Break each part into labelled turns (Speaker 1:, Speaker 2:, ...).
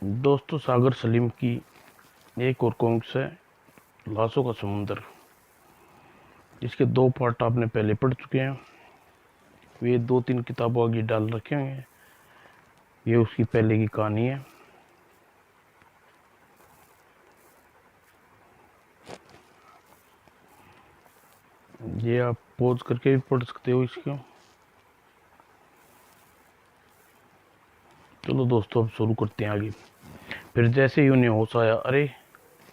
Speaker 1: दोस्तों, सागर सलीम की एक और कॉमिक्स है लाशों का समुंदर। इसके 2 पार्ट आपने पहले पढ़ चुके हैं। ये 2-3 किताबों आगे डाल रखे हैं। ये उसकी पहले की कहानी है। ये आप पॉज करके भी पढ़ सकते हो इसको। चलो दोस्तों, अब शुरू करते हैं आगे। फिर जैसे ही उन्हें होश आया, अरे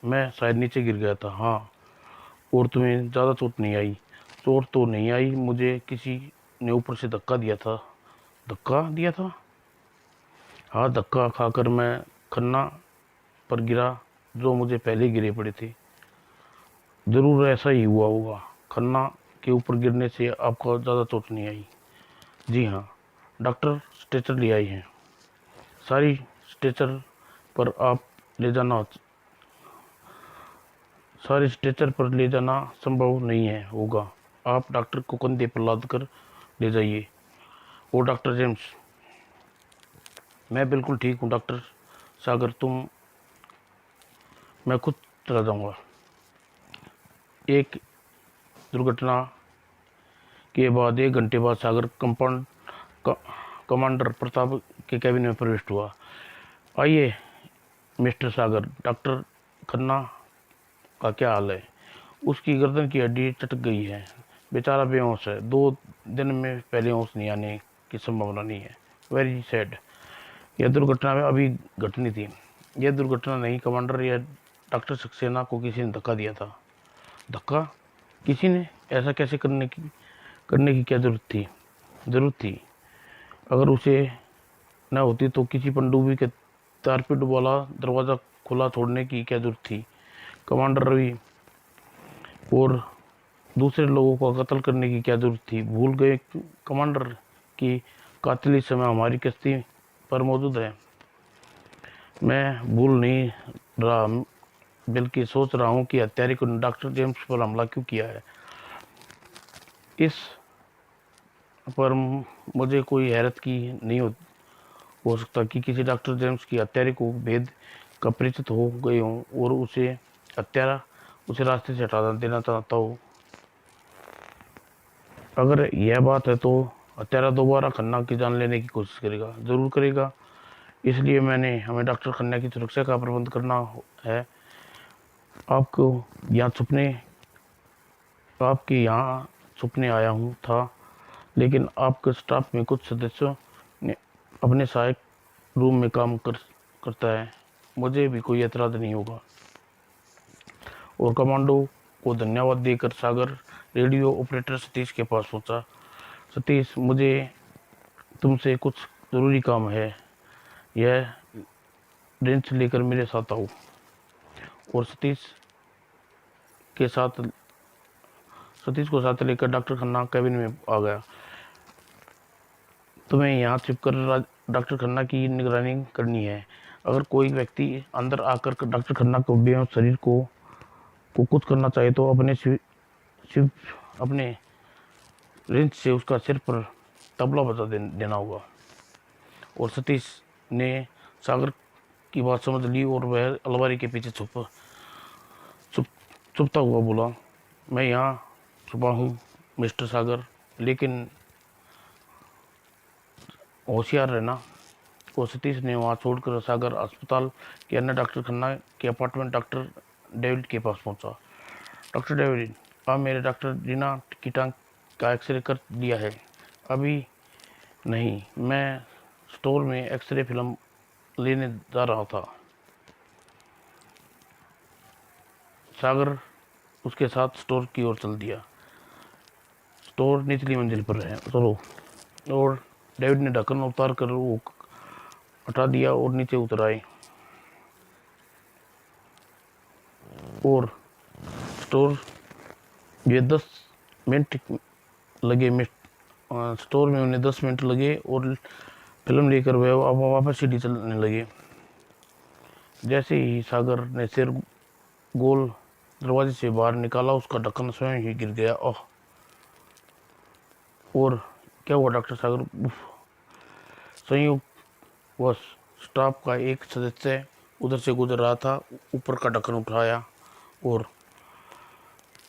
Speaker 1: मैं शायद नीचे गिर गया था। हाँ, और तुम्हें ज़्यादा चोट नहीं आई? चोट तो नहीं आई, मुझे किसी ने ऊपर से धक्का दिया था। धक्का दिया था? हाँ, धक्का खाकर मैं खन्ना पर गिरा, जो मुझे पहले गिरे पड़े थे। जरूर ऐसा ही हुआ होगा। खन्ना के ऊपर गिरने से आपको ज़्यादा चोट नहीं आई? जी हाँ। डॉक्टर स्ट्रेचर ले आई हैं। सारी स्ट्रेचर पर आप ले जाना सारी स्ट्रेचर पर ले जाना संभव नहीं है होगा। आप डॉक्टर को कंधे पर लाद कर ले जाइए। ओ डॉक्टर जेम्स। मैं बिल्कुल ठीक हूँ डॉक्टर सागर, मैं खुद चला जाऊंगा। एक दुर्घटना के बाद 1 घंटे बाद सागर कमांडर प्रताप के कैबिन में प्रविष्ट हुआ। आइए मिस्टर सागर, डॉक्टर खन्ना का क्या हाल है? उसकी गर्दन की हड्डी चटक गई है, बेचारा बेहोश है। 2 दिन में पहले होश नहीं आने की संभावना नहीं है। Very sad. यह दुर्घटना में अभी घटनी थी। यह दुर्घटना नहीं कमांडर, यह डॉक्टर सक्सेना को किसी ने धक्का दिया था। धक्का? किसी ने? ऐसा कैसे करने की क्या जरूरत थी? अगर उसे न होती तो किसी पनडुब्बी के टारपीडो वाला दरवाज़ा खुला छोड़ने की क्या जरूरत थी? कमांडर रवि और दूसरे लोगों को कत्ल करने की क्या जरूरत थी? भूल गए कमांडर कि कातिल इस समय हमारी कश्ती पर मौजूद है? मैं भूल नहीं रहा, बल्कि सोच रहा हूँ कि हत्यारे को डॉक्टर जेम्स पर हमला क्यों किया है। इस पर मुझे कोई हैरत की नहीं हो सकता कि किसी डॉक्टर जेम्स की हत्यारे को भेद का परिचित हो गए हों और हत्यारा उसे रास्ते से हटा देना चाहता हो। अगर यह बात है तो हत्यारा दोबारा खन्ना की जान लेने की कोशिश करेगा, जरूर करेगा। इसलिए हमें डॉक्टर खन्ना की सुरक्षा का प्रबंध करना है। आपको यहाँ छुपने आपके यहाँ छुपने आया हूँ था, लेकिन आपके स्टाफ में कुछ सदस्यों ने अपने सहायक रूम में करता है। मुझे भी कोई एतराज नहीं होगा। और कमांडो को धन्यवाद देकर सागर रेडियो ऑपरेटर सतीश के पास पहुंचा। सतीश, मुझे तुमसे कुछ ज़रूरी काम है। यह रेंच लेकर मेरे साथ आओ। और के साथ सतीश को साथ लेकर डॉक्टर खन्ना कैबिन में आ गया। तुम्हें यहाँ छिपकर डॉक्टर खन्ना की निगरानी करनी है। अगर कोई व्यक्ति अंदर आकर डॉक्टर खन्ना को बेहोश शरीर को कुछ करना चाहे तो अपने रेंच से उसका सिर पर तबला बजा देना होगा। और सतीश ने सागर की बात समझ ली और वह अलमारी के पीछे छुपता हुआ बोला, मैं यहाँ छुपा हूँ मिस्टर सागर, लेकिन होशियार रहना। और सतीश ने वहाँ छोड़कर सागर अस्पताल के अन्य डॉक्टर खन्ना के अपार्टमेंट डॉक्टर डेविड के पास पहुँचा। डॉक्टर डेविड, आप मेरे डॉक्टर रीना की टांग का एक्सरे कर दिया है? अभी नहीं, मैं स्टोर में एक्सरे फिल्म लेने जा रहा था। सागर उसके साथ स्टोर की ओर चल दिया। स्टोर निचली मंजिल पर है, चलो। और डेविड ने ढक्कन उतार कर वो हटा दिया और नीचे उतर आए। और स्टोर ये 10 मिनट लगे स्टोर में उन्हें 10 मिनट लगे और फिल्म लेकर वह वापस सीढ़ी चलने लगे। जैसे ही सागर ने सिर गोल दरवाजे से बाहर निकाला, उसका ढक्कन स्वयं ही गिर गया। ओह! और क्या हुआ डॉक्टर सागर? संयोग वश स्टाफ का एक सदस्य उधर से गुजर रहा था। ऊपर का ढक्कन उठाया और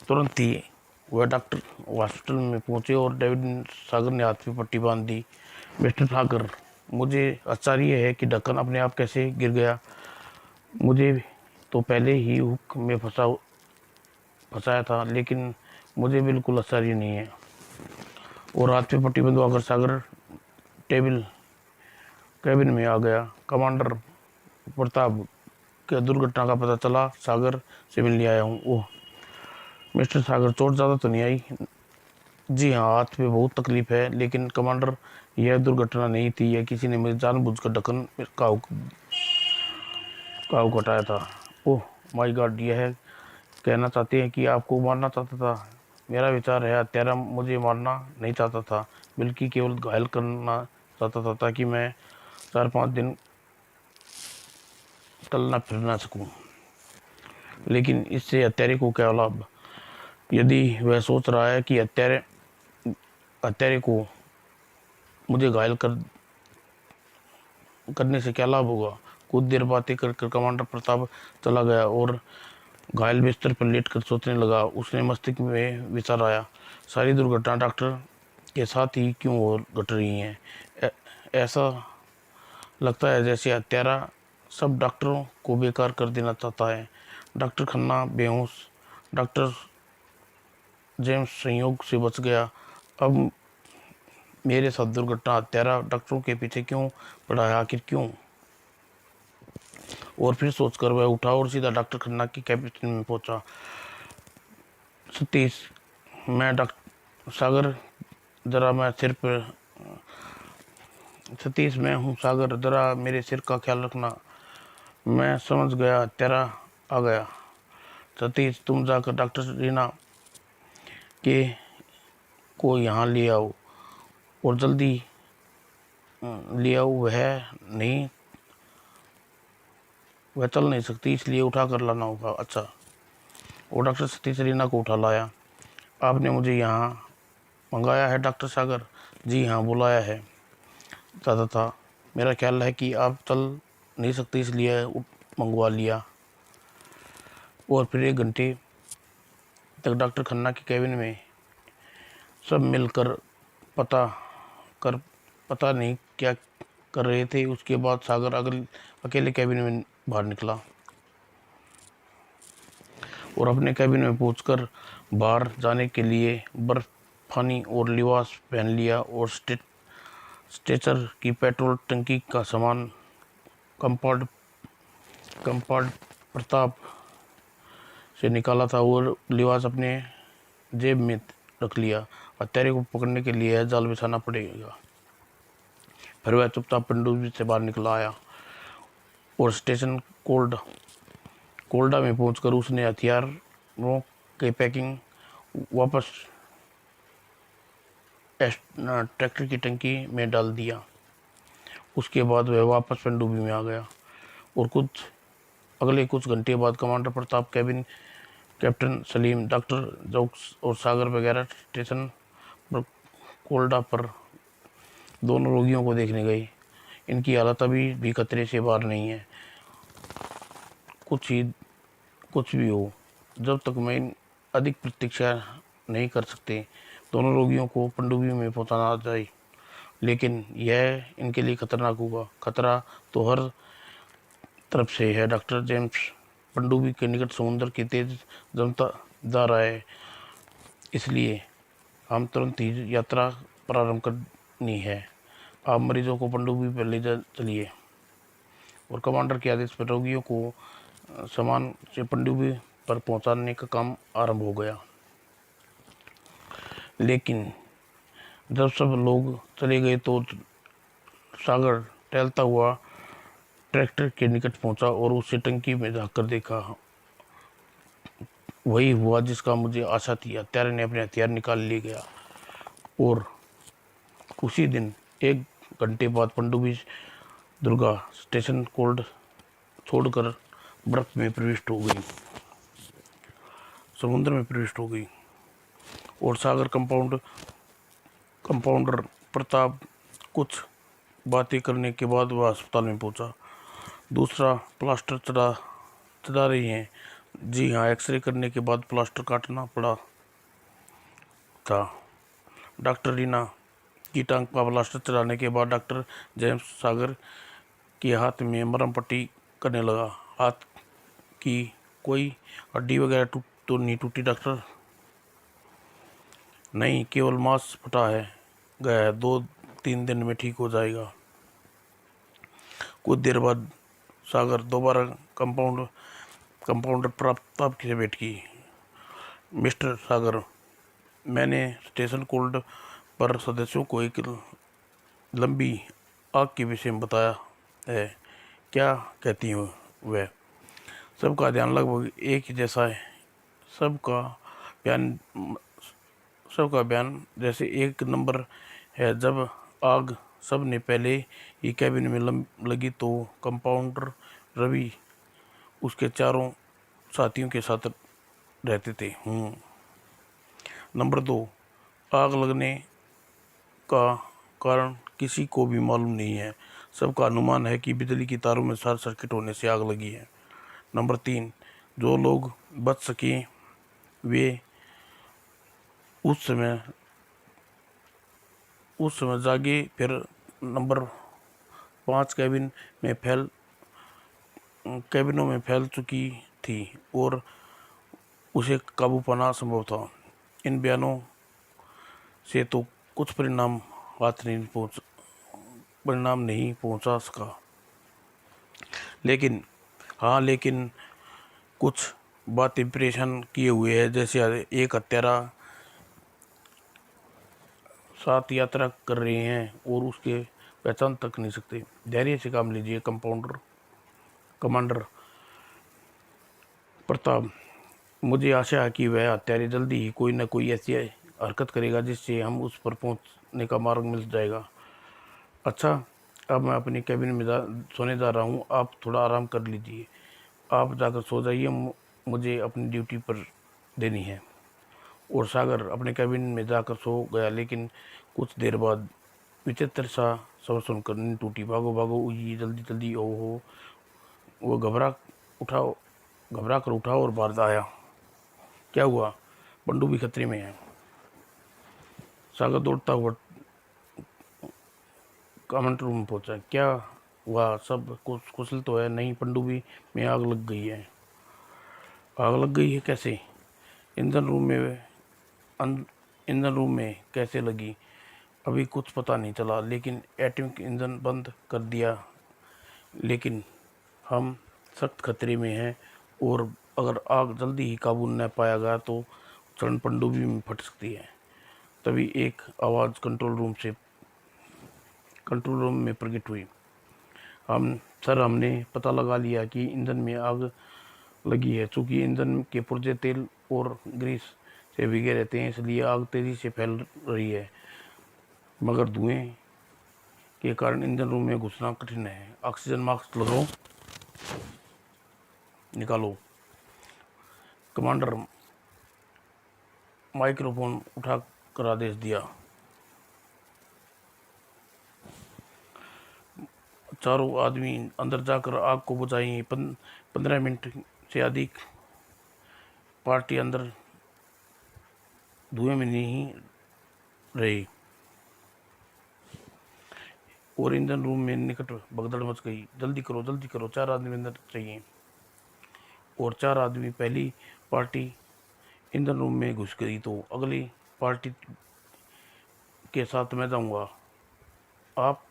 Speaker 1: तुरंत ही वह डॉक्टर हॉस्पिटल में पहुंचे और डेविड सागर ने हाथ में पट्टी बांध दी। मिस्टर सागर, मुझे आश्चर्य है कि ढक्कन अपने आप कैसे गिर गया। मुझे तो पहले ही हुक में फंसाया था, लेकिन मुझे बिल्कुल आश्चर्य नहीं है। और हाथ पे पट्टी बंधवाकर सागर टेबल कैबिन में आ गया। कमांडर प्रताप के दुर्घटना का पता चला, सागर से मिलने आया हूँ। ओह मिस्टर सागर, चोट ज़्यादा तो नहीं आई? जी हाँ, हाथ पे बहुत तकलीफ है, लेकिन कमांडर यह दुर्घटना नहीं थी। यह किसी ने मेरे जानबूझकर ढक्कन काऊ कटाया था। ओह माय गॉड, यह कहना चाहते हैं कि आपको मारना चाहता था? मेरा विचार है हत्यारा मुझे मारना नहीं चाहता था, बल्कि केवल घायल करना चाहता था, ताकि मैं 4-5 दिन चलना फिर ना सकूं। लेकिन इससे हत्यारे को क्या लाभ? यदि वह सोच रहा है कि हत्यारे को मुझे घायल करने से क्या लाभ होगा। कुछ देर बातें कर कमांडर प्रताप चला गया और घायल बिस्तर पर लेटकर सोचने लगा। उसने मस्तिष्क में विचार आया, सारी दुर्घटना डॉक्टर के साथ ही क्यों घट रही हैं। ऐसा लगता है जैसे हत्यारा सब डॉक्टरों को बेकार कर देना चाहता है। डॉक्टर खन्ना बेहोश, डॉक्टर जेम्स संयोग से बच गया। अब मेरे साथ दुर्घटना। हत्यारा डॉक्टरों के पीछे क्यों पड़ा है, आखिर क्यों? और फिर सोचकर वह उठा और सीधा डॉक्टर खन्ना की कैबिन में पहुंचा। सतीश, मैं डॉक्टर सागर, जरा मैं सिर पर सतीश, मैं हूँ सागर, जरा मेरे सिर का ख्याल रखना। मैं समझ गया, हत्यारा आ गया। सतीश, तुम जाकर डॉक्टर रीना के को यहाँ ले आओ और जल्दी ले आओ। वह चल नहीं सकती, इसलिए उठा कर लाना होगा। अच्छा। वो डॉक्टर सतीश रीना को उठा लाया। आपने मुझे यहाँ मंगाया है डॉक्टर सागर? जी हाँ, बुलाया है चाहता था। मेरा ख्याल है कि आप चल नहीं सकते, इसलिए मंगवा लिया। और फिर 1 घंटे तक डॉक्टर खन्ना के कैबिन में सब मिलकर पता कर पता नहीं क्या कर रहे थे। उसके बाद सागर अकेले कैबिन में बाहर निकला और अपने कैबिन में पहुंचकर बाहर जाने के लिए बर्फ पानी और लिबास पहन लिया और स्ट्रेचर की पेट्रोल टंकी का सामान कंपाउंड प्रताप से निकाला था और लिबास अपने जेब में रख लिया। हत्यारे को पकड़ने के लिए जाल बिछाना पड़ेगा। फिर वह चुपचाप पनडुब्बी से बाहर निकला आया और स्टेशन कोल्डा में पहुंचकर उसने हथियारों के पैकिंग वापस ट्रैक्टर की टंकी में डाल दिया। उसके बाद वह वापस पनडुब्बी में आ गया और अगले कुछ घंटे बाद commander Pratap captain Salim, doctor jokes और सागर वगैरह स्टेशन पर कोल्डा पर दोनों रोगियों को देखने गए। इनकी हालत अभी भी खतरे से बाहर नहीं है। कुछ भी हो, जब तक मैं अधिक प्रतीक्षा नहीं कर सकते, दोनों रोगियों को पनडुब्बी में पहुंचाना जाए। लेकिन यह इनके लिए खतरनाक होगा। खतरा तो हर तरफ से है। डॉक्टर जेम्स पनडुब्बी के निकट समुद्र की तेज जमता जा रहा है, इसलिए हम तुरंत ही यात्रा प्रारंभ करनी है। आप मरीजों को पनडुब्बी पर ले चलिए। और कमांडर के आदेश पर रोगियों को सामान से पनडुब्बी पर पहुंचाने का काम आरंभ हो गया। लेकिन जब सब लोग चले गए तो सागर टहलता हुआ ट्रैक्टर के निकट पहुंचा और उसे टंकी में झाँक कर देखा। वही हुआ जिसका मुझे आशा थी। हत्यारे ने अपने हथियार निकाल लिए गया और उसी दिन 1 घंटे बाद पनडुब्बी दुर्गा स्टेशन कोल्ड छोड़कर बर्फ में प्रविष्ट हो गई, समुद्र में प्रविष्ट हो गई। और सागर कंपाउंडर प्रताप कुछ बातें करने के बाद वह अस्पताल में पहुंचा। दूसरा, प्लास्टर चढ़ा रही हैं। जी हाँ, एक्सरे करने के बाद प्लास्टर काटना पड़ा था। डॉक्टर रीना की टांग पर प्लास्टर चढ़ाने के बाद डॉक्टर जेम्स सागर के हाथ में मरहम पट्टी करने लगा। हाथ की कोई हड्डी वगैरह तो नहीं टूटी डॉक्टर? नहीं, केवल मांस फटा है गया है, 2-3 दिन में ठीक हो जाएगा। कुछ देर बाद सागर दोबारा कंपाउंडर प्रताप से भेंट की। मिस्टर सागर, मैंने स्टेशन कोल्ड पर सदस्यों को एक लंबी आग के विषय में बताया है। क्या कहती हूँ वह? सबका ध्यान लगभग एक ही जैसा है। सबका बयान सबका बयान जैसे एक नंबर है। जब आग सब ने पहले ही कैबिन में लगी तो कंपाउंडर रवि उसके चारों साथियों के साथ रहते थे। नंबर 2, आग लगने का कारण किसी को भी मालूम नहीं है। सबका अनुमान है कि बिजली की तारों में शॉर्ट सर्किट होने से आग लगी है। नंबर 3, जो लोग बच सके वे उस समय जागे। फिर नंबर 5, कैबिनों में फैल चुकी थी और उसे काबू पाना संभव था। इन बयानों से तो कुछ परिणाम नहीं पहुंचा सका। लेकिन कुछ बातें परेशान किए हुए है। जैसे एक हत्यारा साथ यात्रा कर रहे हैं और उसके पहचान तक नहीं सकते। धैर्य से काम लीजिए कमांडर प्रताप। मुझे आशा है कि वह हत्यारे जल्दी ही कोई न कोई ऐसी हरकत करेगा जिससे हम उस पर पहुंचने का मार्ग मिल जाएगा। अच्छा, अब मैं अपनी कैबिन में सोने जा रहा हूँ। आप थोड़ा आराम कर लीजिए। आप जाकर सो जाइए, मुझे अपनी ड्यूटी पर देनी है। और सागर अपने कैबिन में जाकर सो गया। लेकिन कुछ देर बाद विचित्र सा शब्द सुनकर नींद टूटी। भागो भागो, ये जल्दी जल्दी, ओहो। वो घबरा कर उठा और बाहर आया। क्या हुआ? पंडू भी खतरे में है। सागर दौड़ता हुआ कमेंट रूम में पहुंचा। क्या हुआ? सब कुछ कुशल तो है? नहीं, पनडुब्बी में आग लग गई है। आग लग गई है? कैसे? इंधन रूम में इंधन रूम में कैसे लगी? अभी कुछ पता नहीं चला, लेकिन एटॉमिक इंजन बंद कर दिया। लेकिन हम सख्त खतरे में हैं और अगर आग जल्दी ही काबू न पाया गया तो क्षण पनडुब्बी में फट सकती है। तभी एक आवाज़ कंट्रोल रूम में प्रकट हुई। हमने पता लगा लिया कि ईंधन में आग लगी है। चूंकि ईंधन के पुर्जे तेल और ग्रीस से भीगे रहते हैं, इसलिए आग तेजी से फैल रही है। मगर धुएं के कारण ईंधन रूम में घुसना कठिन है। ऑक्सीजन मास्क लगाओ, निकालो। कमांडर माइक्रोफोन उठाकर आदेश दिया। चारों आदमी अंदर जाकर आग को बुझाएं। 15 मिनट से अधिक पार्टी अंदर धुएं में नहीं रही और ईंधन रूम में निकट भगदड़ मच गई। जल्दी करो, 4 आदमी अंदर चाहिए। और 4 आदमी पहली पार्टी ईंधन रूम में घुस गई तो अगली पार्टी के साथ मैं जाऊंगा। आप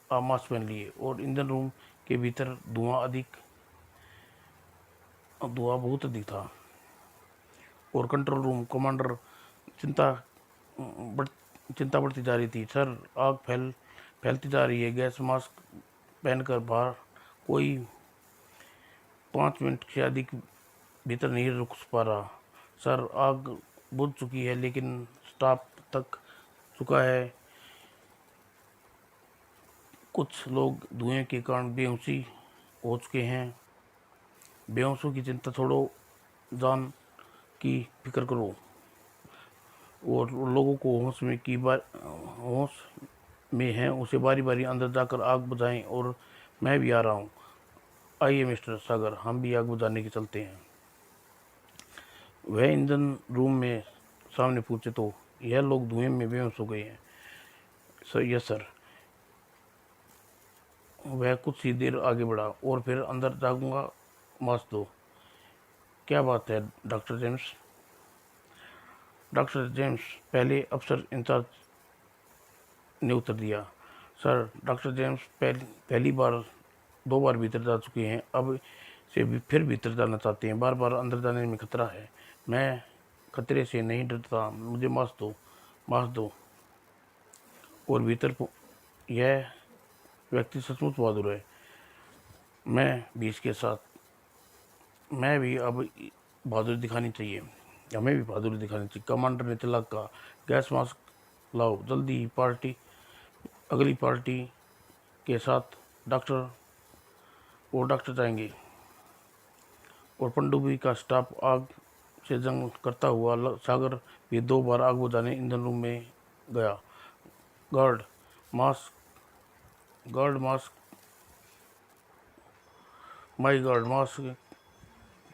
Speaker 1: मास्क पहन लिए और ईंधन रूम के भीतर धुआं बहुत अधिक था। और कंट्रोल रूम कमांडर चिंता चिंता बढ़ती जा रही थी। सर, आग फैलती जा रही है। गैस मास्क पहनकर बाहर कोई 5 मिनट से अधिक भीतर नहीं रुक पा रहा। सर, आग बुझ चुकी है, लेकिन स्टाफ तक चुका है। कुछ लोग धुएं के कारण बेहोशी हो चुके हैं। बेहोशों की चिंता छोड़ो, जान की फिक्र करो। और लोगों को होश में है उसे बारी बारी अंदर जाकर आग बुझाएं। और मैं भी आ रहा हूँ। आइए मिस्टर सागर, हम भी आग बुझाने के चलते हैं। वह ईंधन रूम में सामने पूछे तो यह लोग धुएं में बेहोश हो गए हैं। Sir, yes sir. वह कुछ ही देर आगे बढ़ा और फिर अंदर जाऊंगा, मास्क दो। क्या बात है डॉक्टर जेम्स? डॉक्टर जेम्स पहले अफसर इंचार्ज ने उत्तर दिया। सर, डॉक्टर जेम्स पहली बार 2 बार भीतर जा चुके हैं, अब से भी फिर भीतर जाना चाहते हैं। बार बार अंदर जाने में खतरा है। मैं खतरे से नहीं डरता, मुझे मास्क दो, मास्क दो। और यह व्यक्ति सचमुच बहादुर है। मैं भी इसके साथ, मैं भी अब बहादुरी दिखानी चाहिए, हमें भी बहादुरी दिखानी चाहिए। कमांडर ने तिलक कहा, गैस मास्क लाओ जल्दी, अगली पार्टी के साथ डॉक्टर जाएंगे। और पनडुब्बी का स्टाफ आग से जंग करता हुआ सागर भी 2 बार आग बुझाने ईंधन रूम में गया। गार्ड मास्क माई गार्ड मास्क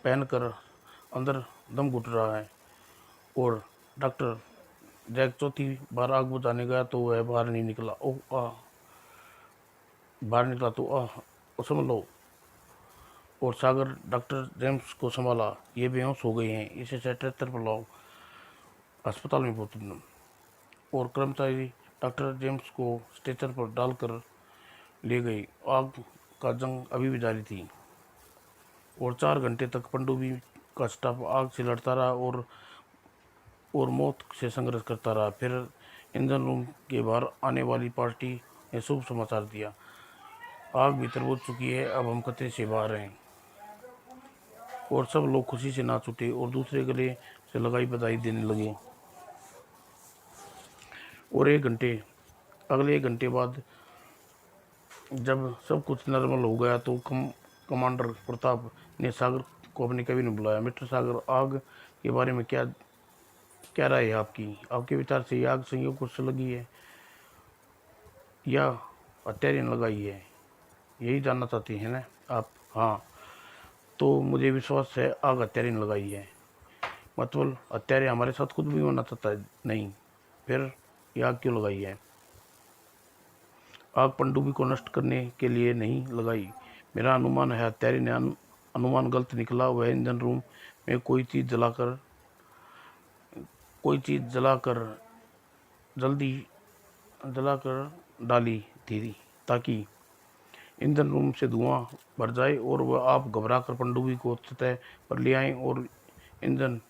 Speaker 1: पहनकर अंदर दम घुट रहा है। और डॉक्टर जैक 4थी बार आग बुझाने गया तो वह बाहर नहीं निकला। बाहर निकला तो समझ लो। और सागर डॉक्टर जेम्स को संभाला। ये बेहोश हो गए हैं, इसे स्ट्रेचर पर लाओ, अस्पताल में पहुंचना। और कर्मचारी डॉक्टर जेम्स को स्ट्रेचर पर डालकर ले गई। आग का जंग अभी भी जारी थी और 4 घंटे तक पनडुब्बी का स्टाफ आग से लड़ता रहा और मौत से संघर्ष करता रहा। फिर इंजन रूम के बाहर आने वाली पार्टी ने शुभ समाचार दिया, आग भीतर बुझ चुकी है, अब हम खतरे से बाहर हैं। और सब लोग खुशी से नाच उठे और दूसरे गले से लगाई बधाई देने लगे। और अगले 1 घंटे बाद जब सब कुछ नॉर्मल हो गया तो कमांडर प्रताप ने सागर को अपने कैबिन में बुलाया। मिस्टर सागर, आग के बारे में क्या राय है आपकी? आपके विचार से ये आग संयोग से लगी है या हत्यारे ने लगाई है, यही जानना चाहते हैं ना आप? हाँ, तो मुझे विश्वास है आग हत्यारे ने लगाई है। मतलब हत्यारे हमारे साथ कुछ भी होना चाहता है? नहीं, फिर ये आग क्यों लगाई है? आग पनडुब्बी को नष्ट करने के लिए नहीं लगाई। मेरा अनुमान है हत्यारे ने अनुमान गलत निकला। वह इंजन रूम में कोई चीज़ जल्दी जलाकर डाली थी ताकि ईंधन रूम से धुआं भर जाए और वह आप घबराकर पनडुब्बी को सतह पर ले आएं और इंजन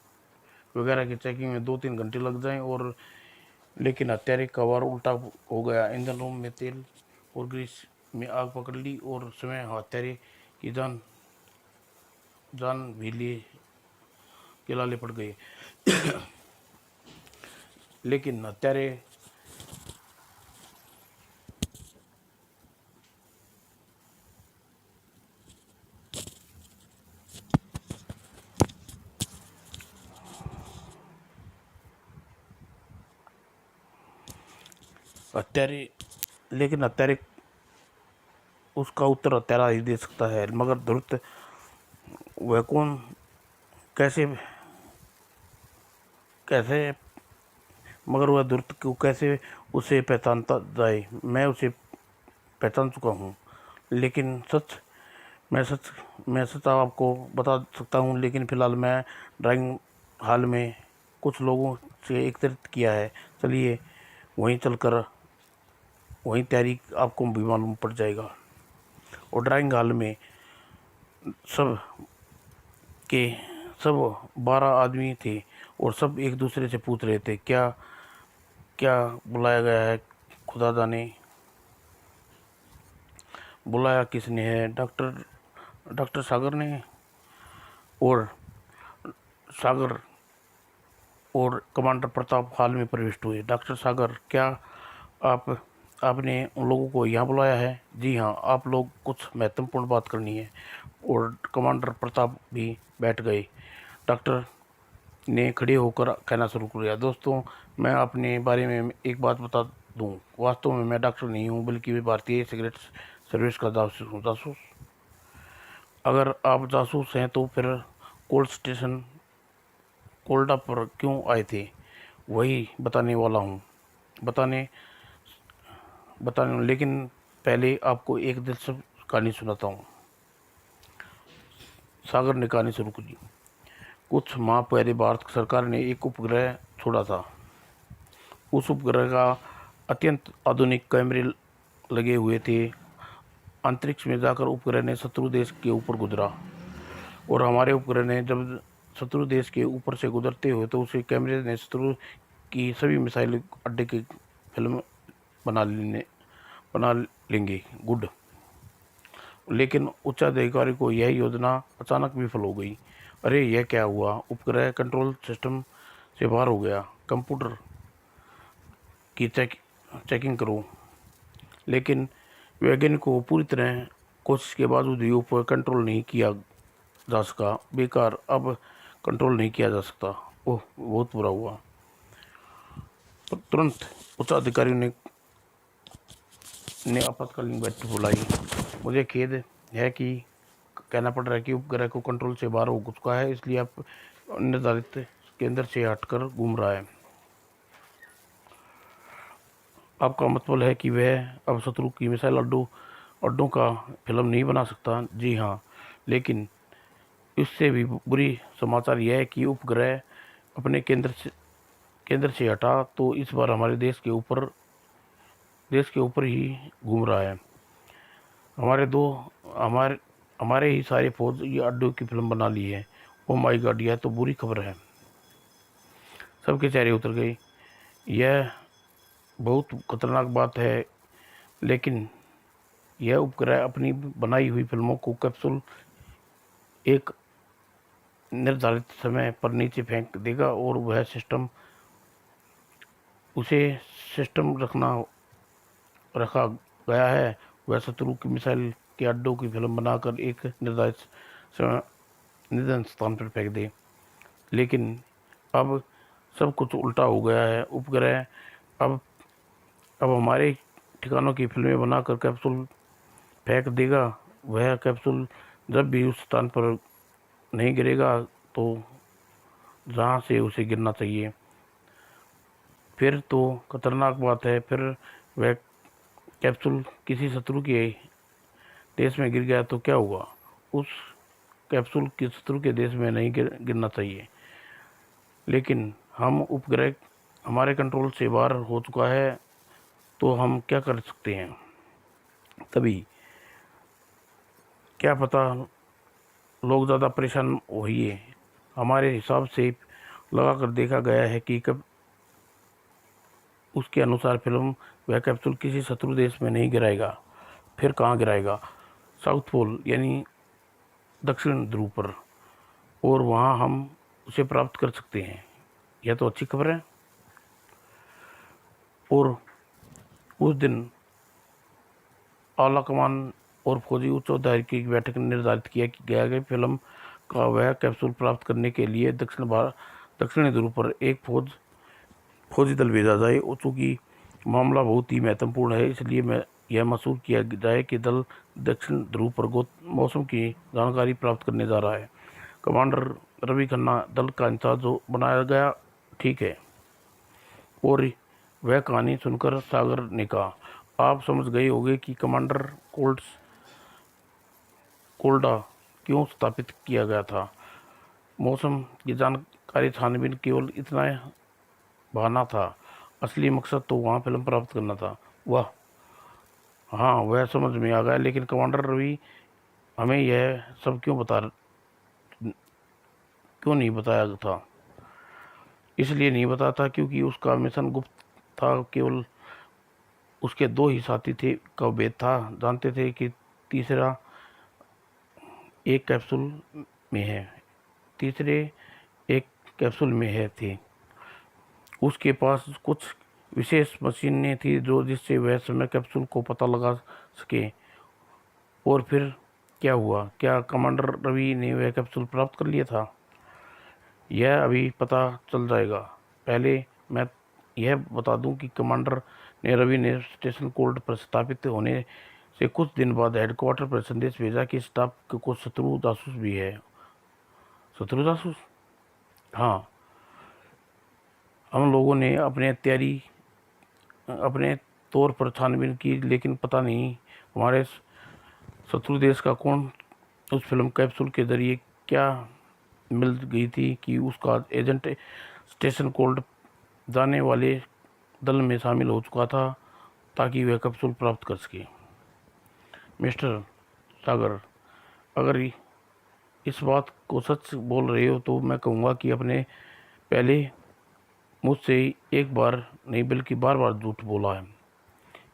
Speaker 1: वगैरह की चेकिंग में 2-3 घंटे लग जाएं। और लेकिन हत्यारे का वार उल्टा हो गया। इंजन रूम में तेल और ग्रीस में आग पकड़ ली और स्वयं हत्यारे की जान भी के लाले पड़ गए। लेकिन हत्यारे उसका उत्तर हत्यारा ही दे सकता है। मगर धूर्त वह कौन, कैसे कैसे मगर वह धूर्त को कैसे उसे पहचानता जाए? मैं उसे पहचान चुका हूँ, लेकिन मैं सच आपको बता सकता हूँ। लेकिन फिलहाल मैं ड्राइंग हॉल में कुछ लोगों से एकत्रित किया है। चलिए वहीं तैयारी आपको भी मालूम पड़ जाएगा। और ड्राइंग हॉल में सब के सब 12 आदमी थे और सब एक दूसरे से पूछ रहे थे, क्या क्या बुलाया गया है? खुदा जाने बुलाया किसने है? डॉक्टर सागर ने। और सागर और कमांडर प्रताप हॉल में प्रविष्ट हुए। डॉक्टर सागर, क्या आपने उन लोगों को यहाँ बुलाया है? जी हाँ, आप लोग कुछ महत्वपूर्ण बात करनी है। और कमांडर प्रताप भी बैठ गए। डॉक्टर ने खड़े होकर कहना शुरू कर दिया, दोस्तों, मैं अपने बारे में एक बात बता दूं। वास्तव में मैं डॉक्टर नहीं हूं, बल्कि भारतीय सिगरेट सर्विस का जासूस हूँ। जासूस? अगर आप जासूस हैं तो फिर कोल्ड स्टेशन कोल्डा पर क्यों आए थे, वही बताने वाला हूँ। बताने बताने लेकिन पहले आपको एक दिलचस्प कहानी सुनाता हूँ। सागर ने कहानी शुरू की। कुछ माह पहले भारत सरकार ने एक उपग्रह छोड़ा था। उस उपग्रह का अत्यंत आधुनिक कैमरे लगे हुए थे। अंतरिक्ष में जाकर उपग्रह ने शत्रु देश के ऊपर गुजरा, और हमारे उपग्रह ने जब शत्रु देश के ऊपर से गुजरते हुए तो उसे कैमरे ने शत्रु की सभी मिसाइल अड्डे की फिल्म बना लेने बना लेंगे। गुड। लेकिन उच्चाधिकारी को यह योजना अचानक विफल हो गई। अरे यह क्या हुआ? उपग्रह कंट्रोल सिस्टम से बाहर हो गया। कंप्यूटर की चेकिंग करो। लेकिन वैज्ञानिकों को पूरी तरह कोशिश के बावजूद भी ऊपर कंट्रोल नहीं किया जा सका। बेकार, अब कंट्रोल नहीं किया जा सकता। ओह, बहुत बुरा हुआ। तो तुरंत उच्चाधिकारी ने आपातकालीन बैठक बुलाई। मुझे खेद है कि कहना पड़ रहा है कि उपग्रह को कंट्रोल से बाहर हो चुका है, इसलिए आप निर्धारित केंद्र से हटकर घूम रहा है। आपका मतलब है कि वह अब शत्रु की मिसाइल अड्डों का फिल्म नहीं बना सकता? जी हाँ, लेकिन इससे भी बुरी समाचार यह है कि उपग्रह अपने केंद्र से हटा तो इस बार हमारे देश के ऊपर ही घूम रहा है। हमारे दो हमारे हमारे ही सारे फौज ये अड्डों की फिल्म बना ली है। ओ माय गॉड, यह तो बुरी खबर है। सबके चेहरे उतर गए। यह बहुत खतरनाक बात है, लेकिन यह उपग्रह अपनी बनाई हुई फिल्मों को कैप्सूल एक निर्धारित समय पर नीचे फेंक देगा, और वह उसे सिस्टम रखा गया है। वह शत्रु की मिसाइल के अड्डों की फिल्म बनाकर एक निर्धारित समय निधन स्थान पर फेंक दे। लेकिन अब सब कुछ उल्टा हो गया है। उपग्रह अब हमारे ठिकानों की फिल्में बनाकर कैप्सूल फेंक देगा। वह कैप्सूल जब भी उस स्थान पर नहीं गिरेगा तो जहाँ से उसे गिरना चाहिए, फिर तो खतरनाक बात है। फिर वह कैप्सूल किसी शत्रु के देश में गिर गया तो क्या हुआ? उस कैप्सूल के शत्रु के देश में नहीं गिरना चाहिए। लेकिन हम उपग्रह हमारे कंट्रोल से बाहर हो चुका है, तो हम क्या कर सकते हैं? तभी क्या पता लोग ज़्यादा परेशान होइए। हमारे हिसाब से लगा कर देखा गया है कि कब उसके अनुसार फिल्म वह कैप्सूल किसी शत्रु देश में नहीं गिराएगा। फिर कहाँ गिराएगा? साउथ पोल यानी दक्षिण ध्रुव पर, और वहाँ हम उसे प्राप्त कर सकते हैं। यह तो अच्छी खबर है। और उस दिन आला कमान और फौजी उच्च अधिकारी की बैठक में निर्धारित किया गया कि फिल्म का वह कैप्सूल प्राप्त करने के लिए दक्षिणी ध्रुव पर एक फौजी दल भेजा जाए। चूँकि मामला बहुत ही महत्वपूर्ण है, इसलिए यह मंजूर किया जाए कि दल दक्षिण ध्रुव पर मौसम की जानकारी प्राप्त करने जा रहा है। कमांडर रवि खन्ना दल का इंचार्ज जो बनाया गया। ठीक है। और वह कहानी सुनकर सागर ने कहा, आप समझ गए होंगे कि कमांडर कोल्डा क्यों स्थापित किया गया था। मौसम की जानकारी छानबीन केवल इतना बहाना था। असली मकसद तो वहाँ फिल्म प्राप्त करना था। वाह, हाँ, वह समझ में आ गया। लेकिन कमांडर रवि हमें यह सब क्यों नहीं बताया था? इसलिए नहीं बताया था क्योंकि उसका मिशन गुप्त था। केवल उसके दो ही साथी थे का भेद था। जानते थे कि तीसरा एक कैप्सूल में है तीसरे एक कैप्सूल में है थे। उसके पास कुछ विशेष मशीनें थी जिससे वह समय कैप्सूल को पता लगा सके। और फिर क्या हुआ? क्या कमांडर रवि ने वह कैप्सूल प्राप्त कर लिया था? यह अभी पता चल जाएगा। पहले मैं यह बता दूं कि कमांडर रवि ने स्टेशन कोल्ड पर स्थापित होने से कुछ दिन बाद हेडक्वार्टर पर संदेश भेजा कि स्टाफ के कुछ शत्रु जासूस भी है। शत्रु जासूस? हाँ। हम लोगों ने अपने तौर पर छानबीन की, लेकिन पता नहीं हमारे शत्रु देश का कौन उस फिल्म कैप्सूल के जरिए क्या मिल गई थी कि उसका एजेंट स्टेशन कोल्ड जाने वाले दल में शामिल हो चुका था ताकि वह कैप्सूल प्राप्त कर सके। मिस्टर सागर, अगर इस बात को सच बोल रहे हो तो मैं कहूँगा कि अपने पहले मुझसे एक बार नहीं बल्कि बार बार झूठ बोला है।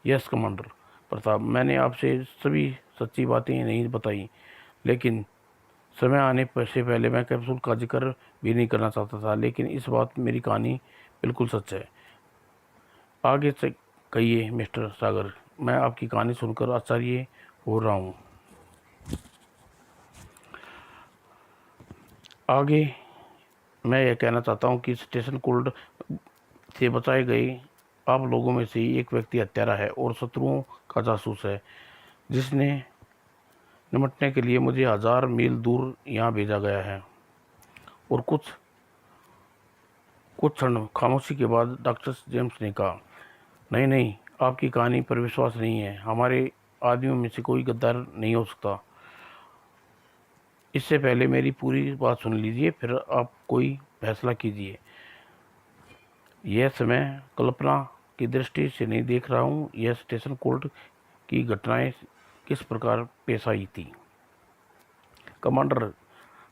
Speaker 1: यस कमांडर प्रताप, मैंने आपसे सभी सच्ची बातें नहीं बताई, लेकिन समय आने से पहले मैं कैप्सूल का जिक्र भी नहीं करना चाहता था, लेकिन इस बात मेरी कहानी बिल्कुल सच है। आगे से कहिए मिस्टर सागर, मैं आपकी कहानी सुनकर आश्चर्य हो रहा हूँ। आगे मैं यह कहना चाहता हूँ कि स्टेशन कोल्ड से बचाए गए आप लोगों में से एक व्यक्ति हत्यारा है और शत्रुओं का जासूस है, जिसने निपटने के लिए मुझे 1000 मील दूर यहाँ भेजा गया है। और कुछ क्षण खामोशी के बाद डॉक्टर जेम्स ने कहा, नहीं नहीं, आपकी कहानी पर विश्वास नहीं है। हमारे आदमियों में से कोई गद्दार नहीं हो सकता। इससे पहले मेरी पूरी बात सुन लीजिए, फिर आप कोई फैसला कीजिए। यह समय कल्पना की दृष्टि से नहीं देख रहा हूँ। यह स्टेशन कोल्ड की घटनाएं किस प्रकार पेश आई थी। कमांडर,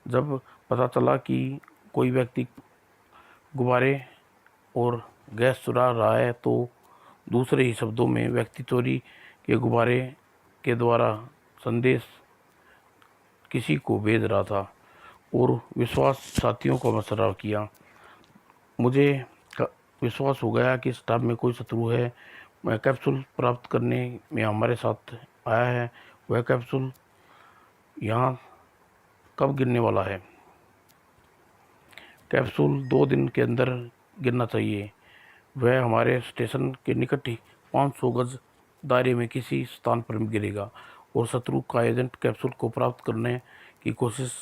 Speaker 1: जब पता चला कि कोई व्यक्ति गुब्बारे और गैस चुरा रहा है, तो दूसरे ही शब्दों में व्यक्ति चोरी के गुब्बारे के द्वारा संदेश किसी को भेज रहा था और विश्वास साथियों को मशवरा किया। मुझे विश्वास हो गया कि स्टाफ में कोई शत्रु है। मैं कैप्सूल प्राप्त करने में हमारे साथ आया है। वह कैप्सूल यहाँ कब गिरने वाला है? कैप्सूल 2 दिन के अंदर गिरना चाहिए। वह हमारे स्टेशन के निकट ही 500 गज दायरे में किसी स्थान पर गिरेगा और शत्रु का एजेंट कैप्सूल को प्राप्त करने की कोशिश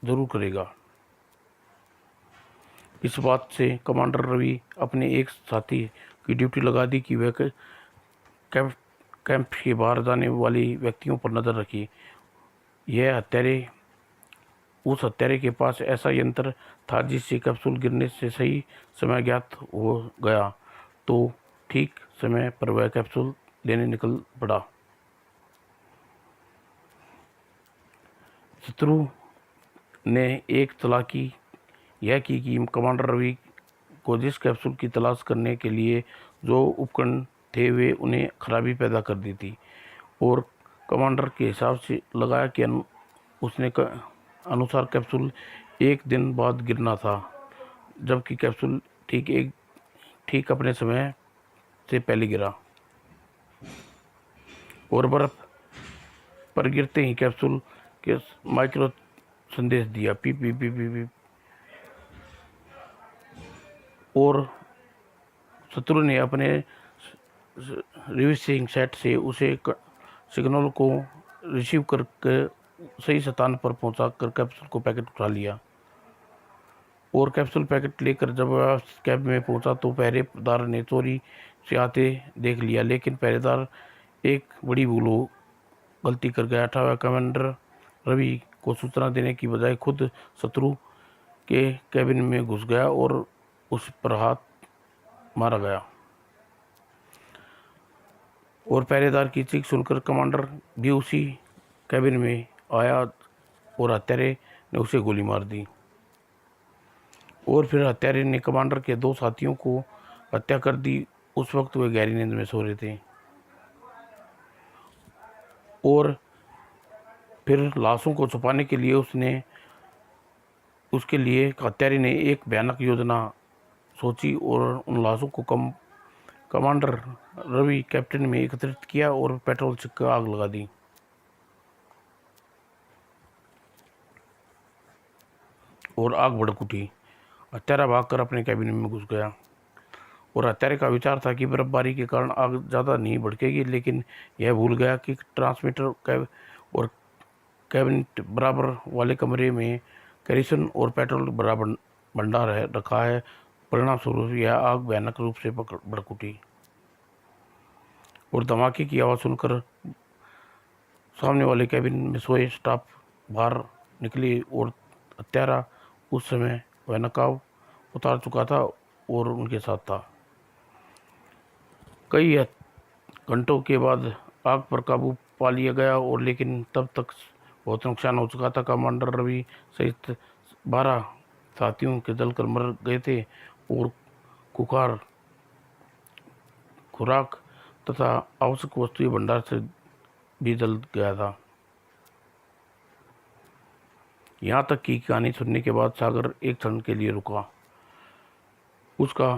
Speaker 1: जरूर करेगा। इस बात से कमांडर रवि अपने एक साथी की ड्यूटी लगा दी कि वह कैंप के बाहर जाने वाले व्यक्तियों पर नजर रखी। उस हत्यारे के पास ऐसा यंत्र था जिससे कैप्सूल गिरने से सही समय ज्ञात हो गया, तो ठीक समय पर वह कैप्सूल लेने निकल पड़ा। शत्रु ने एक चालाकी यह की कि कमांडर रवि को जिस कैप्सूल की तलाश करने के लिए जो उपकरण थे वे उन्हें खराबी पैदा कर दी थी, और कमांडर के हिसाब से लगाया कि उसने अनुसार कैप्सूल एक दिन बाद गिरना था, जबकि कैप्सूल ठीक अपने समय से पहले गिरा और बर्फ पर गिरते ही कैप्सूल के माइक्रो संदेश दिया, P P P P P, और शत्रु ने अपने रिसीविंग सेट से उसे सिग्नल को रिसीव करके सही स्थान पर पहुंचाकर कैप्सूल को पैकेट उठा लिया। और कैप्सूल पैकेट लेकर जब वह कैब में पहुंचा तो पहरेदार ने चोरी से आते देख लिया, लेकिन पहरेदार एक बड़ी गलती कर गया था। वह कमांडर रवि को सूचना देने की बजाय खुद शत्रु के कैबिन में घुस गया और उस पर हाथ मारा गया। और पहरेदार की चीख सुनकर कमांडर भी उसी कैबिन में आया और हत्यारे ने उसे गोली मार दी। और फिर हत्यारे ने कमांडर के 2 साथियों को हत्या कर दी। उस वक्त वे गहरी नींद में सो रहे थे। और फिर लाशों को छुपाने के लिए उसके लिए हत्यारे ने एक भयानक योजना सोची और उन लाशों को कमांडर रवि कैप्टन में एकत्रित किया और पेट्रोल छिड़क आग लगा दी। और आग भड़क उठी। हत्यारा भागकर अपने कैबिन में घुस गया और हत्यारे का विचार था कि बर्फबारी के कारण आग ज़्यादा नहीं भड़केगी, लेकिन यह भूल गया कि ट्रांसमीटर और कैबिनेट बराबर वाले कमरे में केरोसिन और पेट्रोल बराबर भंडार रखा है। परिणाम स्वरूप यह आग भयानक रूप से भड़क उठी और धमाके की आवाज़ सुनकर सामने वाले कैबिन में सोए स्टाफ बाहर निकली और हत्यारा उस समय वह नकाब उतार चुका था और उनके साथ था। कई घंटों के बाद आग पर काबू पा लिया गया और लेकिन तब तक बहुत नुकसान हो चुका था। कमांडर रवि सहित 12 साथियों के जलकर मर गए थे और कुखार खुराक तथा आवश्यक वस्तुएं भंडार से भी जल गया था। यहाँ तक कि कहानी सुनने के बाद सागर एक क्षण के लिए रुका। उसका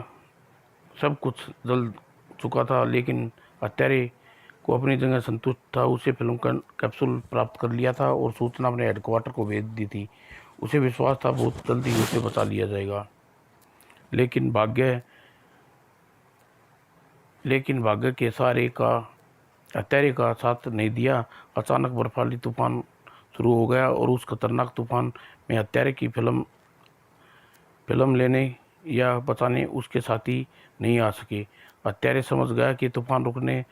Speaker 1: सब कुछ जल चुका था, लेकिन हत्यारे को अपनी जगह संतुष्ट था। उसे फिल्म का कैप्सूल प्राप्त कर लिया था और सूचना अपने हेडक्वार्टर को भेज दी थी। उसे विश्वास था बहुत जल्दी उसे बचा लिया जाएगा, लेकिन भाग्य के सहारे का हत्यारे का साथ नहीं दिया। अचानक बर्फानी तूफान शुरू हो गया और उस खतरनाक तूफान में हत्यारे की फिल्म लेने या बचाने उसके साथी नहीं आ सके। हत्यारे समझ गया कि तूफान रुकने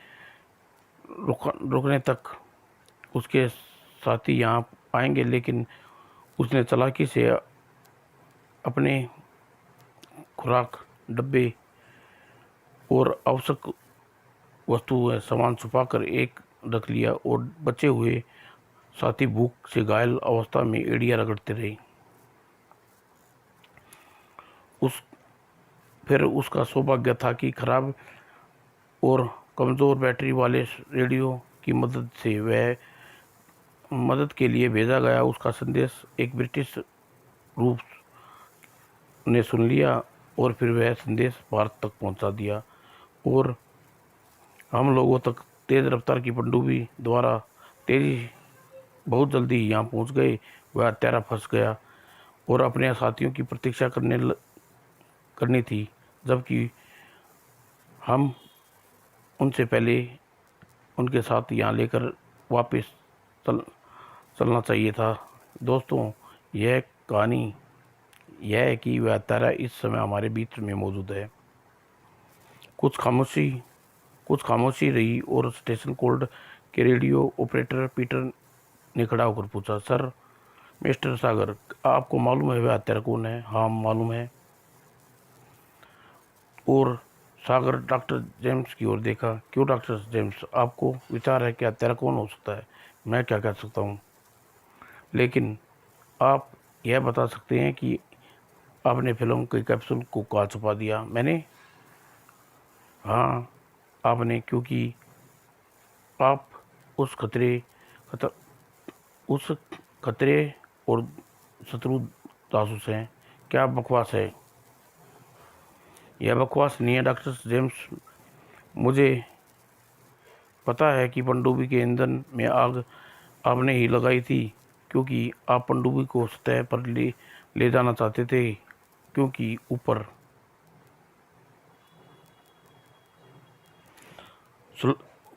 Speaker 1: तक उसके साथी यहाँ आएंगे, लेकिन उसने चालाकी से अपने खुराक डब्बे और आवश्यक वस्तुएं सामान छुपाकर एक रख लिया और बचे हुए साथी भूख से घायल अवस्था में एड़ियां रगड़ते रहे। फिर उसका सौभाग्य था कि खराब और कमज़ोर बैटरी वाले रेडियो की मदद से वह मदद के लिए भेजा गया उसका संदेश एक ब्रिटिश रूप ने सुन लिया और फिर वह संदेश भारत तक पहुंचा दिया और हम लोगों तक तेज़ रफ्तार की पनडुब्बी द्वारा तेजी बहुत जल्दी यहाँ पहुंच गए। वह हत्यारा फंस गया और अपने साथियों की प्रतीक्षा करनी थी, जबकि हम उनसे पहले उनके साथ यहाँ लेकर वापस चलना चाहिए था। दोस्तों, यह कहानी यह है कि वह हत्यारा इस समय हमारे बीच में मौजूद है। कुछ खामोशी रही और स्टेशन कोड के रेडियो ऑपरेटर पीटर ने खड़ा होकर पूछा, सर, मिस्टर सागर, आपको मालूम है वह हत्यारा कौन है? हाँ, मालूम है। और सागर डॉक्टर जेम्स की ओर देखा। क्यों डॉक्टर जेम्स, आपको विचार है कि हत्यारा कौन हो सकता है? मैं क्या कह सकता हूँ, लेकिन आप यह बता सकते हैं कि आपने फिल्म के कैप्सूल को कहाँ छुपा दिया? मैंने? हाँ, आपने, क्योंकि आप उस खतरे और शत्रु जासूस हैं। क्या बकवास है? यह बकवास नहीं है डॉक्टर जेम्स। मुझे पता है कि पनडुब्बी के ईंधन में आग आपने ही लगाई थी, क्योंकि आप पनडुब्बी को सतह पर ले जाना चाहते थे, क्योंकि ऊपर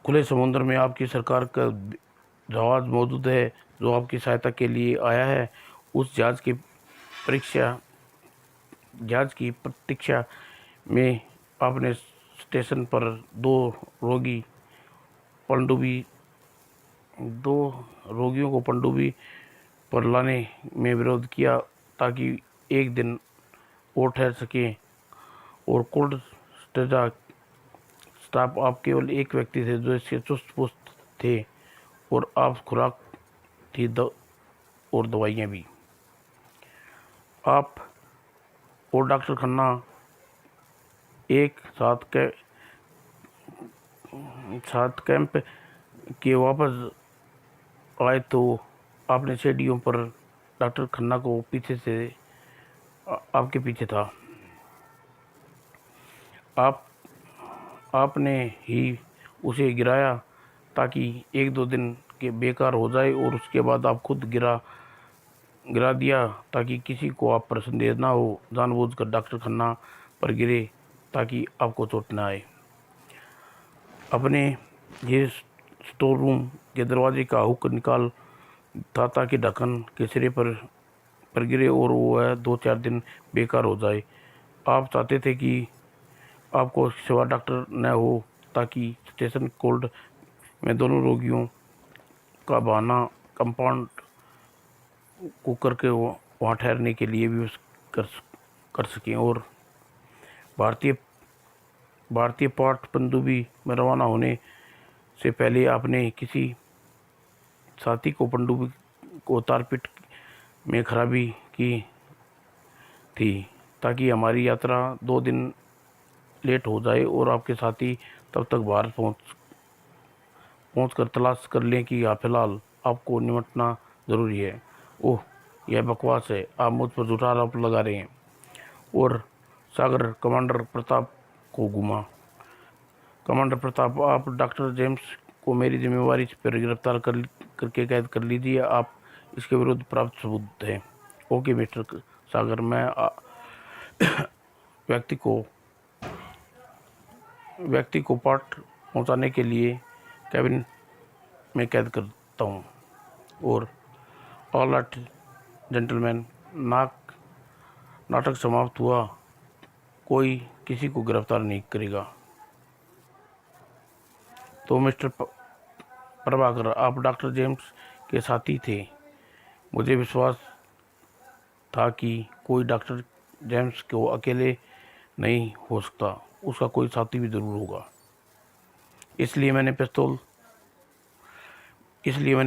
Speaker 1: खुले समुद्र में आपकी सरकार का जहाज मौजूद है जो आपकी सहायता के लिए आया है। उस जहाज की प्रतीक्षा में आपने स्टेशन पर दो रोगियों को पनडुब्बी पर लाने में विरोध किया ताकि एक दिन और ठहर सकें, और कोल्ड स्टाफ आप केवल एक व्यक्ति थे जो इसके चुस्त पुस्त थे, और आप खुराक थी और दवाइयाँ भी। आप और डॉक्टर खन्ना एक साथ कैंप के वापस आए तो आपने सीढ़ियों पर डॉक्टर खन्ना को पीछे से आपके पीछे था। आपने ही उसे गिराया ताकि 1-2 दिन के बेकार हो जाए, और उसके बाद आप खुद गिरा दिया ताकि किसी को आप पर संदेह ना हो। जानबूझकर डॉक्टर खन्ना पर गिरे ताकि आपको चोट न आए। अपने ये स्टोर रूम के दरवाजे का हुक निकाल था ताकि ढक्कन के सिरे पर गिरे और वो 2-4 दिन बेकार हो जाए। आप चाहते थे कि आपको सिवा डॉक्टर न हो, ताकि स्टेशन कोल्ड में दोनों रोगियों का बहाना कंपाउंड को करके वहाँ ठहरने के लिए भी कर सकें। और भारतीय भारतीय पाठ पनडुब्बी में रवाना होने से पहले आपने किसी साथी को पनडुब्बी को तारपीट में खराबी की थी ताकि हमारी यात्रा 2 दिन लेट हो जाए और आपके साथी तब तक भारत पहुँच कर तलाश कर लें कि फिलहाल आपको निपटना ज़रूरी है। ओह, यह बकवास है, आप मुझ पर झूठा आरोप लगा रहे हैं। और सागर कमांडर प्रताप को घूमा। कमांडर प्रताप, आप डॉक्टर जेम्स को मेरी जिम्मेवारी पर गिरफ्तार करके कैद कर लीजिए। आप इसके विरुद्ध प्राप्त सबूत हैं। ओके मिस्टर सागर, मैं व्यक्ति को पाठ पहुंचाने के लिए कैबिन में कैद करता हूं। और ऑल राइट जेंटलमैन, नाटक समाप्त हुआ। कोई किसी को गिरफ्तार नहीं करेगा। तो मिस्टर प्रभाकर, आप डॉक्टर जेम्स के साथी थे। मुझे विश्वास था कि कोई डॉक्टर जेम्स को अकेले नहीं हो सकता, उसका कोई साथी भी ज़रूर होगा। इसलिए मैंने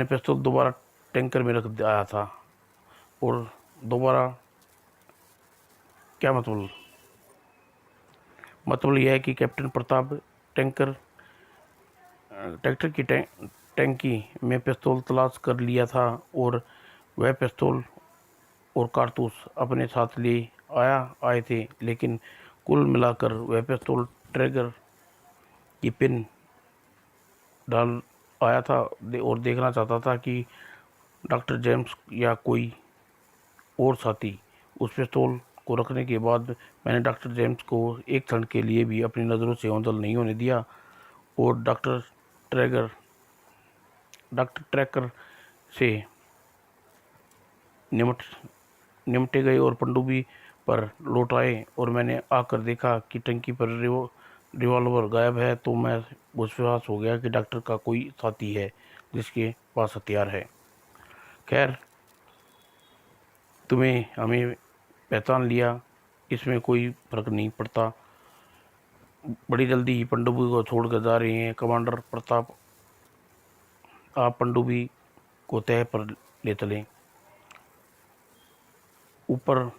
Speaker 1: पिस्तौल दोबारा टैंकर में रख दिया था। और दोबारा क्या मतलब यह है कि कैप्टन प्रताप ट्रैक्टर की टैंकी में पिस्तौल तलाश कर लिया था और वह पिस्तौल और कारतूस अपने साथ ले आए थे। लेकिन कुल मिलाकर वह पिस्तौल ट्रिगर की पिन डाल आया था और देखना चाहता था कि डॉक्टर जेम्स या कोई और साथी। उस पिस्तौल को रखने के बाद मैंने डॉक्टर जेम्स को एक क्षण के लिए भी अपनी नज़रों से ओझल नहीं होने दिया। और डॉक्टर ट्रैकर से निमटे गए और पनडुब्बी पर लौट आए। और मैंने आकर देखा कि टंकी पर रिवॉल्वर गायब है। तो मैं विश्वास हो गया कि डॉक्टर का कोई साथी है जिसके पास हथियार है। खैर, हमें पहचान लिया, इसमें कोई फर्क नहीं पड़ता। बड़ी जल्दी ही पनडुब्बी को छोड़ कर जा रहे हैं। कमांडर प्रताप, आप पनडुब्बी को तह पर ले चलें। ऊपर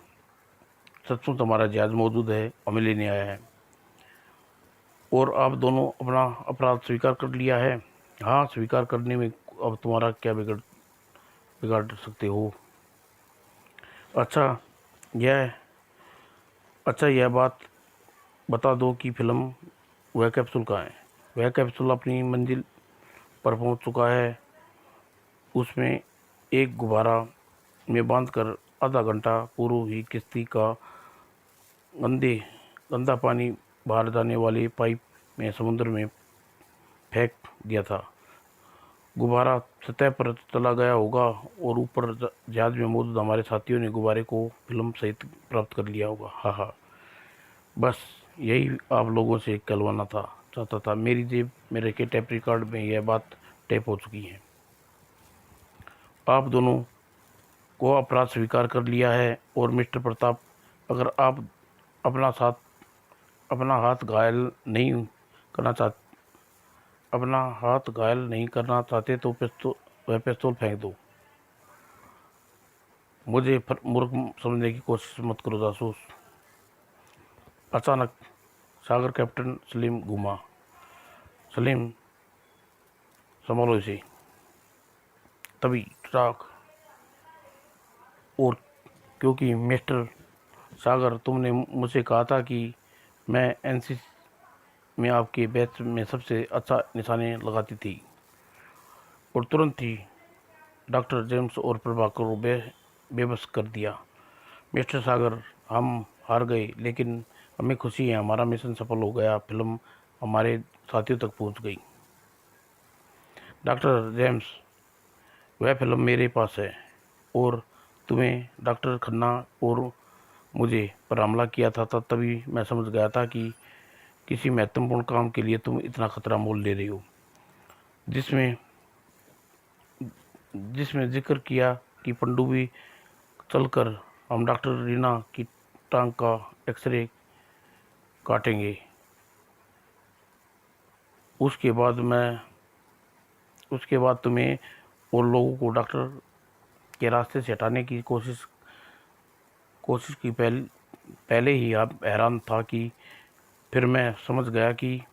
Speaker 1: सचमुच हमारा जहाज मौजूद है, हमें लेने आया है। और आप दोनों अपना अपराध स्वीकार कर लिया है। हाँ, स्वीकार करने में अब तुम्हारा क्या बिगाड़ सकते हो। अच्छा यह बात बता दो कि फिल्म वह कैप्सूल कहाँ है। वह कैप्सूल अपनी मंजिल पर पहुंच चुका है। उसमें एक गुब्बारा में बांधकर आधा घंटा पूर्व ही किश्ती का गंदा पानी बाहर जाने वाली पाइप में समुद्र में फेंक दिया था। गुब्बारा सतह पर चला गया होगा और ऊपर जहाज में मौजूद हमारे साथियों ने गुब्बारे को फिल्म सहित प्राप्त कर लिया होगा। हाँ, बस यही आप लोगों से कहलवाना चाहता था। मेरी जेब में रखे टेप रिकॉर्ड में यह बात टेप हो चुकी है। आप दोनों को अपराध स्वीकार कर लिया है। और मिस्टर प्रताप, अगर आप अपना हाथ घायल नहीं करना चाहते तो वह पिस्तौल फेंक दो। मुझे मूर्ख समझने की कोशिश मत करो जासूस। अचानक सागर कैप्टन सलीम घूमा। सलीम, संभालो इसे। तभी ट्रक। और क्योंकि मिस्टर सागर, तुमने मुझे कहा था कि मैं एनसीसी में आपके बैच में सबसे अच्छा निशाने लगाती थी। और तुरंत ही डॉक्टर जेम्स और प्रभाकर को बेबस कर दिया। मिस्टर सागर, हम हार गए, लेकिन हमें खुशी है, हमारा मिशन सफल हो गया, फिल्म हमारे साथियों तक पहुंच गई। डॉक्टर जेम्स, वह फिल्म मेरे पास है और तुम्हें डॉक्टर खन्ना और मुझे पर हमला किया था, तभी मैं समझ गया था कि किसी महत्वपूर्ण काम के लिए तुम इतना खतरा मोल ले रही हो। जिसमें जिसमें जिक्र किया कि पनडुब्बी चलकर हम डॉक्टर रीना की टांग का एक्सरे काटेंगे। उसके बाद तुम्हें और लोगों को डॉक्टर के रास्ते से हटाने की कोशिश की। पहले ही आप हैरान था कि फिर मैं समझ गया कि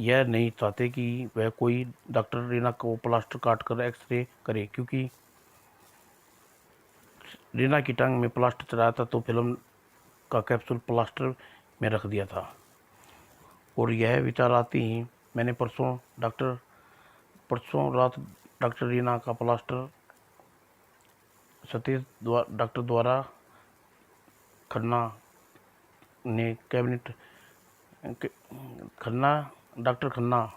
Speaker 1: यह नहीं चाहते कि वह कोई डॉक्टर रीना को प्लास्टर काट कर एक्सरे करे, क्योंकि रीना की टांग में प्लास्टर चढ़ाया था तो फिल्म का कैप्सूल प्लास्टर में रख दिया था। और यह विचार आती ही मैंने परसों रात डॉक्टर रीना का प्लास्टर डॉक्टर द्वारा खन्ना ने डॉक्टर खन्ना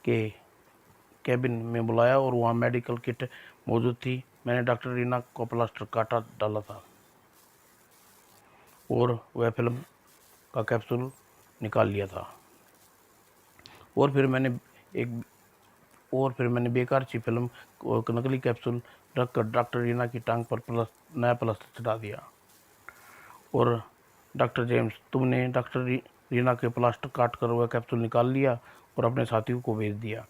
Speaker 1: के कैबिन में बुलाया और वहाँ मेडिकल किट मौजूद थी। मैंने डॉक्टर रीना को प्लास्टर काटा डाला था और वह फिल्म का कैप्सूल निकाल लिया था। और फिर मैंने बेकार सी फिल्म और नकली कैप्सूल रखकर डॉक्टर रीना की टांग पर नया प्लास्टर चढ़ा दिया। और डॉक्टर जेम्स, तुमने डॉक्टर रीना के प्लास्टर काट कर वह कैप्सूल निकाल लिया और अपने साथियों को भेज दिया।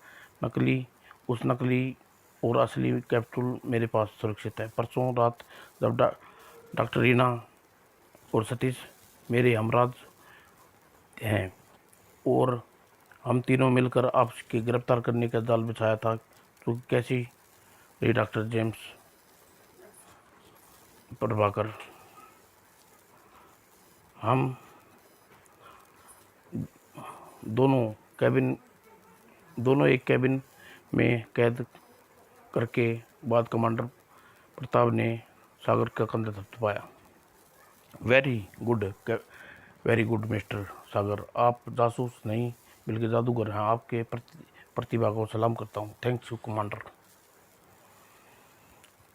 Speaker 1: उस नकली और असली कैप्सूल मेरे पास सुरक्षित है। परसों रात जब डॉक्टर रीना और सतीश मेरे हमराज हैं और हम तीनों मिलकर आपके गिरफ्तार करने का जाल बिछाया था, तो कैसी रही डॉक्टर जेम्स प्रभाकर? हम दोनों एक कैबिन में कैद करके बाद कमांडर प्रताप ने सागर का कंधा थपथपाया। वेरी गुड मिस्टर सागर, आप जासूस नहीं बल्कि जादूगर हैं। आपके प्रतिभा को सलाम करता हूँ। Thanks you commander.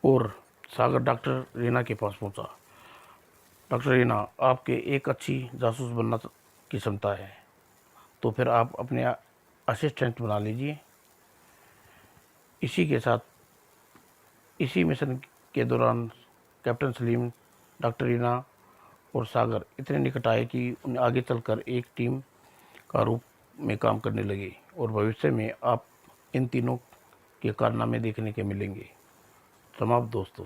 Speaker 1: और सागर डॉक्टर रीना के पास पहुंचा। डॉक्टर रीना, आपके एक अच्छी जासूस बनना की क्षमता है, तो फिर आप अपने असिस्टेंट बना लीजिए। इसी मिशन के दौरान कैप्टन सलीम, डॉक्टर रीना और सागर इतने निकट आए कि उन्हें आगे चलकर एक टीम का रूप में काम करने लगे और भविष्य में आप इन तीनों के कारनामे देखने के मिलेंगे। समाप्त दोस्तों।